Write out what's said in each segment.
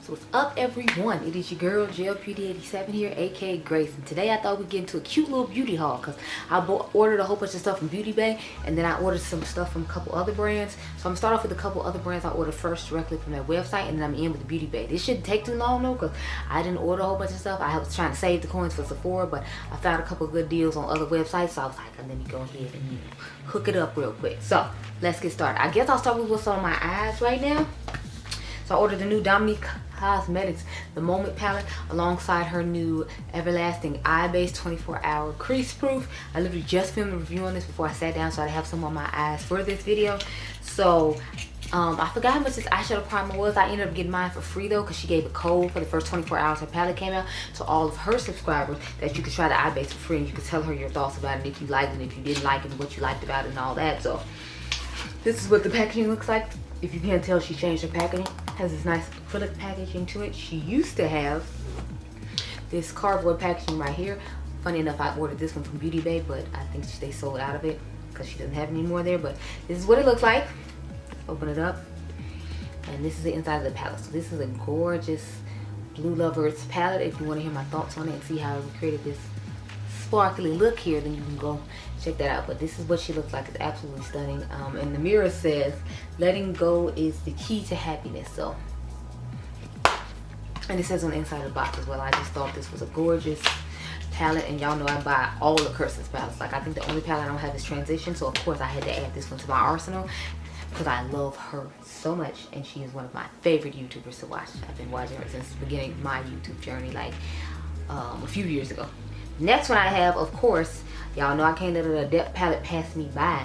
So what's up, everyone? It is your girl Gel Beauty 87 here, aka Grace, and today I thought we'd get into a cute little beauty haul because I ordered a whole bunch of stuff from Beauty Bay, and then I ordered some stuff from a couple other brands. So I'm gonna start off with a couple other brands I ordered first directly from their website, and then I'm in with the Beauty Bay. This shouldn't take too long though, because I didn't order a whole bunch of stuff. I was trying to save the coins for Sephora, but I found a couple of good deals on other websites, so I was like, let me go ahead and hook it up real quick. So let's get started. I guess I'll start with what's on my eyes right now. So I ordered the new Mented Cosmetics, the Moment palette, alongside her new Everlasting Eye Base 24-hour crease proof. I literally just filmed a review on this before I sat down, so I have some on my eyes for this video. So I forgot how much this eyeshadow primer was. I ended up getting mine for free though, because she gave a code for the first 24 hours her palette came out to all of her subscribers, that you could try the eye base for free, and you could tell her your thoughts about it, if you liked it, if you didn't like it, what you liked about it, and all that. So this is what the packaging looks like. If you can't tell, she changed her packaging. Has this nice acrylic packaging to it. She used to have this cardboard packaging right here. Funny enough, I ordered this one from Beauty Bay, but I think they sold out of it because she doesn't have any more there. But this is what it looks like. Open it up, and this is the inside of the palette. So this is a gorgeous Blue Lovers palette. If you want to hear my thoughts on it and see how we created this sparkly look here, then you can go check that out. But this is what she looks like. It's absolutely stunning. And the mirror says, letting go is the key to happiness. So, and it says on the inside of the box as well. I just thought this was a gorgeous palette, and y'all know I buy all the Kirsten's palettes. Like, I think the only palette I don't have is Transition, so of course I had to add this one to my arsenal because I love her so much, and she is one of my favorite YouTubers to watch. I've been watching her since the beginning of my YouTube journey, like a few years ago. Next one I have, of course, y'all know I can't let an Adept palette pass me by.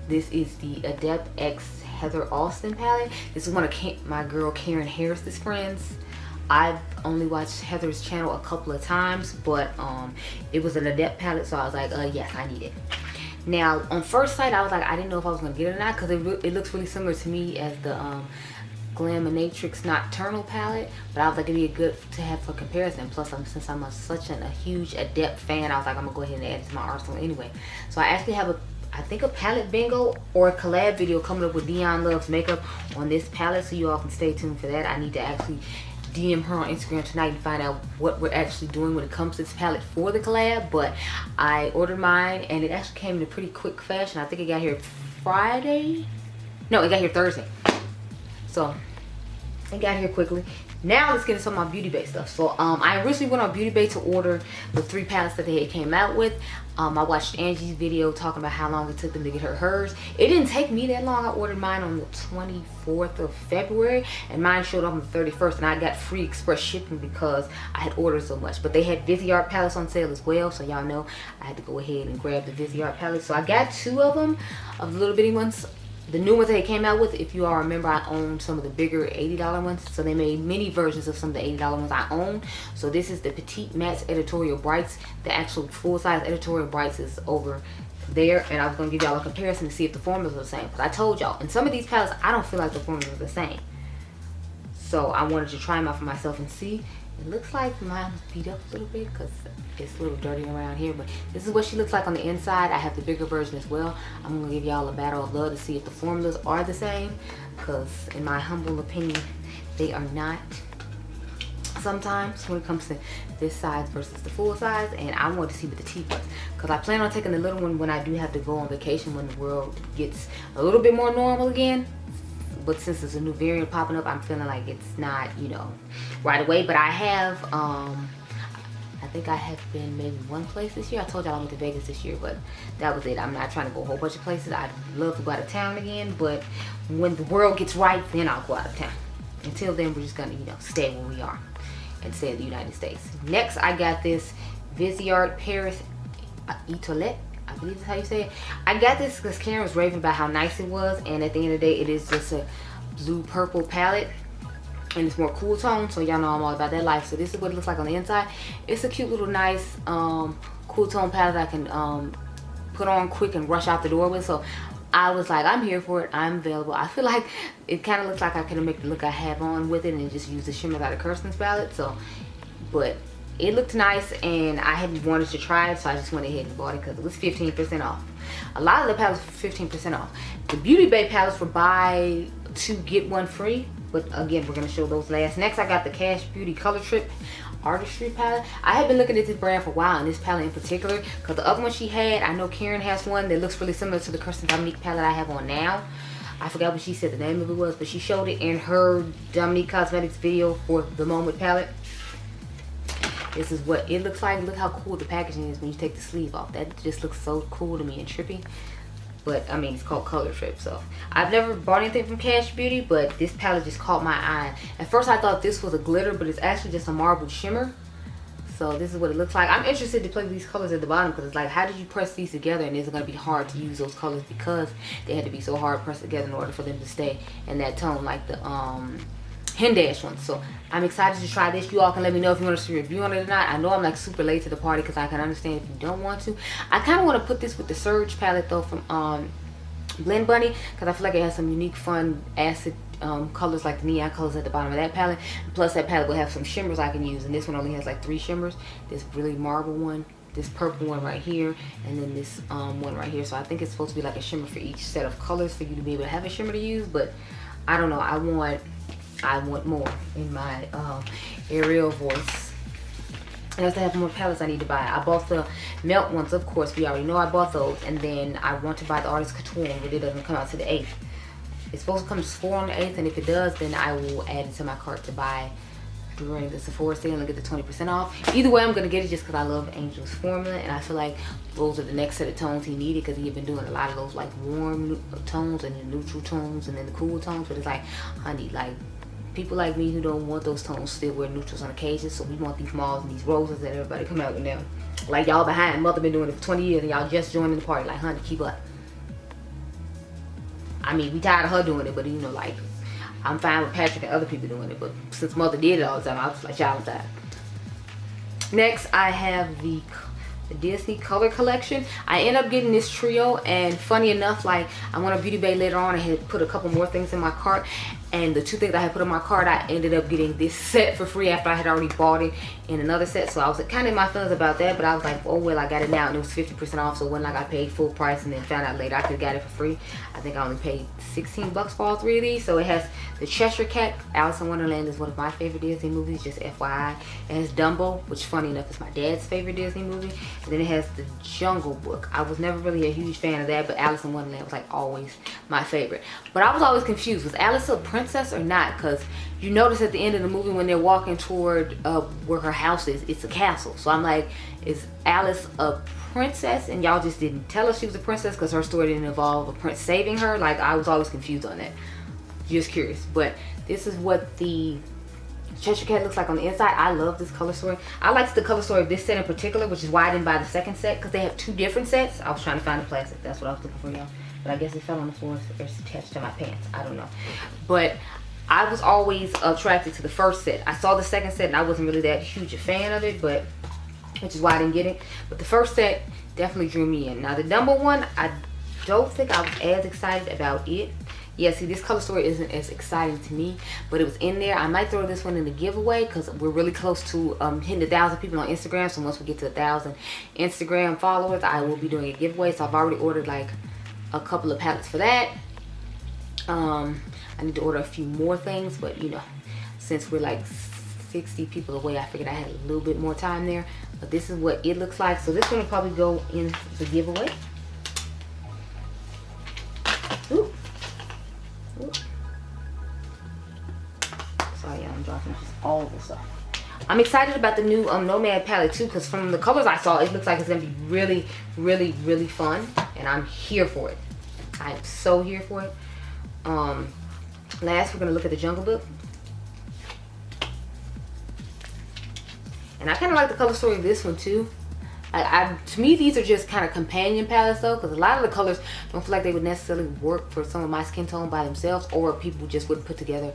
This is the Adept X Heather Austin palette. This is one of my girl Karen Harris's friends. I've only watched Heather's channel a couple of times, but it was an Adept palette, so I was like, yes, I need it. Now, on first sight, I was like, I didn't know if I was going to get it or not, because it looks really similar to me as the Glaminatrix Nocturnal palette, but I was like, it'd be good to have for comparison. Plus, since I'm such a huge Adept fan, I was like, I'm gonna go ahead and add it to my arsenal anyway. So I actually have I think a palette bingo or a collab video coming up with Dionluvsmakeup on this palette, so you all can stay tuned for that. I need to actually DM her on Instagram tonight and find out what we're actually doing when it comes to this palette for the collab. But I ordered mine, and it actually came in a pretty quick fashion. I think it got here Friday. No, it got here Thursday. So it got here quickly. Now let's get into some of my Beauty Bay stuff. So I originally went on Beauty Bay to order the 3 palettes that they came out with. I watched Angie's video talking about how long it took them to get hers. It didn't take me that long. I ordered mine on the 24th of February, and mine showed up on the 31st, and I got free express shipping because I had ordered so much. But they had Viseart palettes on sale as well, so y'all know I had to go ahead and grab the Viseart palettes. So I got 2 of them, of the little bitty ones. The new ones they came out with, if you all remember, I owned some of the bigger $80 ones. So they made mini versions of some of the $80 ones I own. So this is the Petite Mattes Editorial Brights. The actual full-size Editorial Brights is over there. And I was going to give y'all a comparison to see if the formulas are the same. Because I told y'all, in some of these palettes, I don't feel like the formulas are the same. So I wanted to try them out for myself and see. It looks like mine's beat up a little bit because it's a little dirty around here, but this is what she looks like on the inside. I have the bigger version as well. I'm going to give y'all a battle of love to see if the formulas are the same, because in my humble opinion, they are not sometimes when it comes to this size versus the full size. And I want to see what the tea was, because I plan on taking the little one when I do have to go on vacation, when the world gets a little bit more normal again. But since there's a new variant popping up, I'm feeling like it's not, you know, right away. But I have, I think I have been maybe 1 place this year. I told y'all I went to Vegas this year, but that was it. I'm not trying to go a whole bunch of places. I'd love to go out of town again, but when the world gets right, then I'll go out of town. Until then, we're just gonna, you know, stay where we are and stay in the United States. Next, I got this Viseart Paris Etoilette. I believe that's how you say it. I got this because Karen was raving about how nice it was, and at the end of the day, it is just a blue purple palette, and it's more cool tone, so y'all know I'm all about that life. So this is what it looks like on the inside. It's a cute little nice cool tone palette I can put on quick and rush out the door with. So I was like, I'm here for it. I'm available. I feel like it kind of looks like I could make the look I have on with it and just use the shimmer out of Kirsten's palette. So, but it looked nice, and I had wanted to try it, so I just went ahead and bought it because it was 15% off. A lot of the palettes were 15% off. The Beauty Bay palettes were buy 2 get 1 free. but again, we're gonna show those last. Next, I got the Cash Beauty Color Trip Artistry palette. I have been looking at this brand for a while, and this palette in particular, because the other one she had, I know Karen has one that looks really similar to the Kirsten Dominique palette I have on now. I forgot what she said the name of it was, but she showed it in her Dominique Cosmetics video for the Moment palette. This is what it looks like. Look how cool the packaging is when you take the sleeve off. That just looks so cool to me and trippy. But I mean, it's called Color Trip, so I've never bought anything from Cash Beauty, but this palette just caught my eye. At first I thought this was a glitter, but it's actually just a marbled shimmer. So this is what it looks like. I'm interested to play with these colors at the bottom, because it's like, how did you press these together? And it's going to be hard to use those colors because they had to be so hard pressed together in order for them to stay in that tone, like the Hendash one. So I'm excited to try this. You all can let me know if you want to see a review on it or not. I know I'm like super late to the party, because I can understand if you don't want to. I kind of want to put this with the Surge palette though from Blend Bunny, because I feel like it has some unique fun acid colors, like the neon colors at the bottom of that palette. Plus that palette will have some shimmers I can use, and this one only has like 3 shimmers. This really marble one, this purple one right here, and then this one right here. So I think it's supposed to be like a shimmer for each set of colors for you to be able to have a shimmer to use. But I don't know, I want more in my Ariel voice. And I still have more palettes I need to buy. I bought the Melt ones, of course. We already know I bought those. And then I want to buy the Artist Couture one, but it doesn't come out to the 8th. It's supposed to come to Sephora on the 8th, and if it does, then I will add it to my cart to buy during the Sephora sale and get the 20% off. Either way, I'm going to get it just because I love Angel's formula, and I feel like those are the next set of tones he needed, because he had been doing a lot of those like warm tones and the neutral tones and then the cool tones. But it's like, honey, like, people like me who don't want those tones still wear neutrals on occasion, so we want these mauves and these roses that everybody come out with now. Like, y'all behind. Mother been doing it for 20 years and y'all just joining the party. Like, honey, keep up. I mean, we tired of her doing it, but you know, like, I'm fine with Patrick and other people doing it, but since Mother did it all the time, I was like, y'all, I'm tired. Next, I have the Disney Color Collection. I end up getting this trio, and funny enough, like, I went on Beauty Bay later on and had put a couple more things in my cart, and the 2 things I had put in my cart, I ended up getting this set for free after I had already bought it in another set. So I was kind of in my feelings about that, but I was like, oh well, I got it now, and it was 50% off, so it wasn't like I paid full price and then found out later I could have got it for free. I think I only paid 16 bucks for all 3 of these. So it has the Cheshire Cat. Alice in Wonderland is one of my favorite Disney movies, just FYI. It has Dumbo, which funny enough is my dad's favorite Disney movie. And then it has the Jungle Book. I was never really a huge fan of that, but Alice in Wonderland was like always my favorite. But I was always confused, was Alice a princess or not? Because you notice at the end of the movie when they're walking toward where her house is, it's a castle. So I'm like, is Alice a princess? And y'all just didn't tell us she was a princess because her story didn't involve a prince saving her. Like, I was always confused on that. Just curious. But this is what the Cheshire Cat looks like on the inside. I love this color story. I like the color story of this set in particular, which is why I didn't buy the second set, because they have 2 different sets. I was trying to find the plastic. That's what I was looking for, y'all. But I guess it fell on the floor or it's attached to my pants. I don't know. But I was always attracted to the first set. I saw the second set and I wasn't really that huge a fan of it, but which is why I didn't get it. But the first set definitely drew me in. Now the Dumbo one, I don't think I was as excited about it. Yeah, see, this color story isn't as exciting to me, but it was in there. I might throw this one in the giveaway because we're really close to hitting 1,000 people on Instagram. So once we get to 1,000 Instagram followers, I will be doing a giveaway. So I've already ordered like a couple of palettes for that. I need to order a few more things, but you know, since we're like 60 people away, I figured I had a little bit more time there. But this is what it looks like. So this one will probably go in the giveaway. Ooh. Ooh. Sorry, I'm dropping just all of this stuff. I'm excited about the new Nomad palette too, because from the colors I saw, it looks like it's gonna be really, really, really fun, and I'm here for it. I'm so here for it. Last, we're gonna look at the Jungle Book. And I kind of like the color story of this one too. To me, these are just kind of companion palettes though, because a lot of the colors don't feel like they would necessarily work for some of my skin tone by themselves, or people just wouldn't put together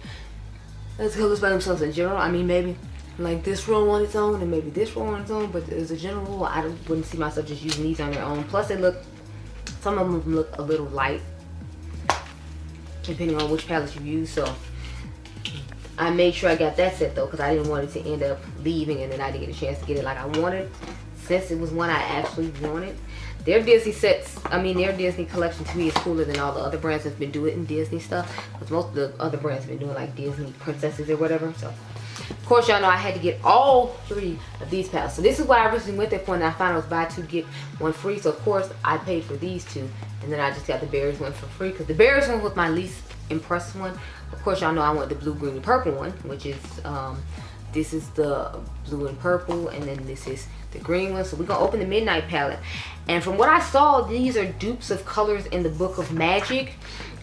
those colors by themselves in general. I mean, maybe like this row on its own and maybe this row on its own, but as a general rule, I wouldn't see myself just using these on their own. Plus, some of them look a little light, depending on which palette you use. So I made sure I got that set though, because I didn't want it to end up leaving and then I didn't get a chance to get it like I wanted. Since it was one I actually wanted, Their Disney sets, I mean their Disney collection to me is cooler than all the other brands that's been doing Disney stuff. Because most of the other brands have been doing like Disney princesses or whatever. So of course y'all know I had to get all 3 of these palettes. So this is what I originally went there for, and I found it was buy 2 get 1 free. So of course I paid for these 2, and then I just got the berries one for free because the berries one was my least impressed one. Of course y'all know I want the blue, green, and purple one, which is this is the blue and purple, and then this is the green one. So we're gonna open the Midnight palette, and from what I saw, these are dupes of colors in the Book of Magic,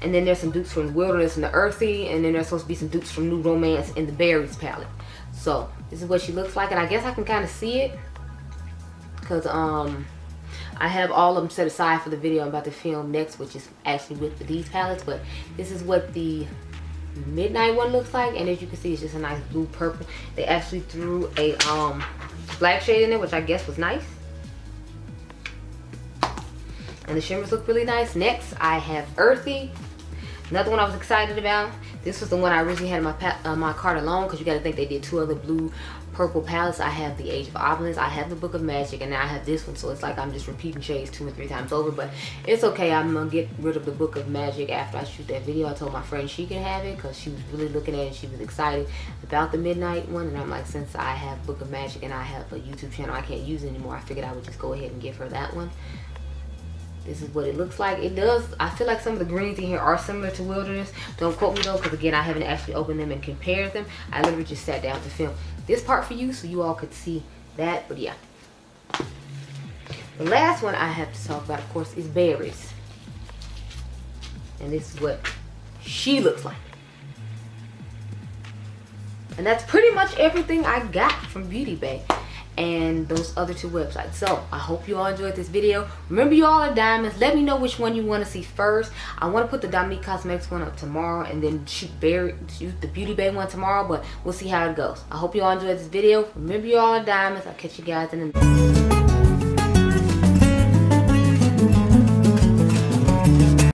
and then there's some dupes from Wilderness and the Earthy, and then there's supposed to be some dupes from New Romance in the Berries palette. So this is what she looks like, and I guess I can kind of see it because I have all of them set aside for the video I'm about to film next, which is actually with these palettes. But this is what the Midnight one looks like, and as you can see, it's just a nice blue purple. They actually threw a black shade in there, which I guess was nice, and the shimmers look really nice. Next I have Earthy, another one I was excited about. This was the one I originally had in my cart alone, because you got to think they did 2 other blue purple palettes. I have the Age of Opulence, I have the Book of Magic, and now I have this one. So it's like I'm just repeating shades 2 and 3 times over, but it's okay. I'm gonna get rid of the Book of Magic after I shoot that video. I told my friend she can have it because she was really looking at it. She was excited about the Midnight one, and I'm like, since I have Book of Magic and I have a YouTube channel I can't use anymore, I figured I would just go ahead and give her that one. This is what it looks like. It does, I feel like some of the greens in here are similar to Wilderness. Don't quote me though, because again, I haven't actually opened them and compared them. I literally just sat down to film this part for you so you all could see that. But yeah, the last one I have to talk about, of course, is Berries, and this is what she looks like. And that's pretty much everything I got from Beauty Bay and those other 2 websites. So I hope you all enjoyed this video. Remember, you all are diamonds. Let me know which one you want to see first. I want to put the Mented Cosmetics one up tomorrow, and then shoot the Beauty Bay one tomorrow, but we'll see how it goes. I hope you all enjoyed this video. Remember, you all are diamonds. I'll catch you guys in the next.